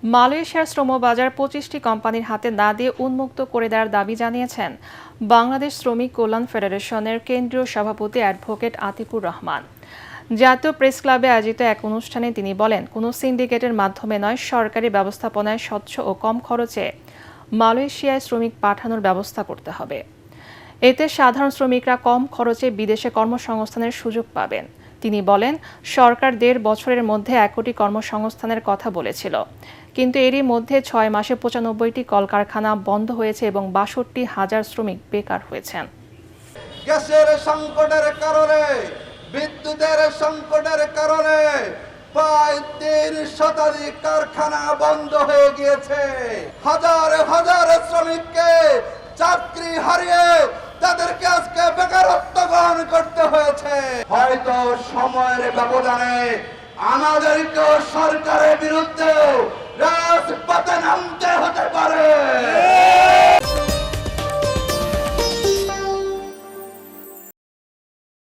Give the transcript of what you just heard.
মালয়েশিয়ার শ্রমবাজার ২৫টি কোম্পানির হাতে না দিয়ে উন্মুক্ত করে দেওয়ার দাবি জানিয়েছেন বাংলাদেশ শ্রমিক কল্যাণ ফেডারেশনের কেন্দ্রীয় সভাপতি অ্যাডভোকেট আতিকুর রহমান। জাতীয় প্রেস ক্লাবে আয়োজিত এক অনুষ্ঠানে তিনি বলেন, কোনো সিন্ডিকেটের মাধ্যমে নয়, সরকারি ব্যবস্থাপনায় স্বচ্ছ ও কম খরচে মালয়েশিয়ায় শ্রমিক পাঠানোর ব্যবস্থা করতে হবে। এতে সাধারণ শ্রমিকরা কম খরচে বিদেশে কর্মসংস্থানের সুযোগ পাবেন। তিনি বলেন, সরকার ১.৫ বছরের মধ্যে ১ কোটি কর্মসংস্থানের কথা বলেছিল, কিন্তু এরই মধ্যে ৬ মাসে ৯৫টি কলকারখানা বন্ধ হয়েছে এবং ৬২,০০০ শ্রমিক বেকার হয়েছেন। গ্যাসের সংকটের কারণে, বিদ্যুতের সংকটের কারণে প্রায় ৩ শতাধিক কারখানা বন্ধ হয়ে গিয়েছে। হাজার হাজার শ্রমিককে চাকরি হারিয়ে তাদেরকে আজকে বেকারত্ব গ্রহণ করতে হয়েছে। হয়তো সময়ের ব্যবধানে আমাদেরকেও সরকারের বিরুদ্ধে রাজপথে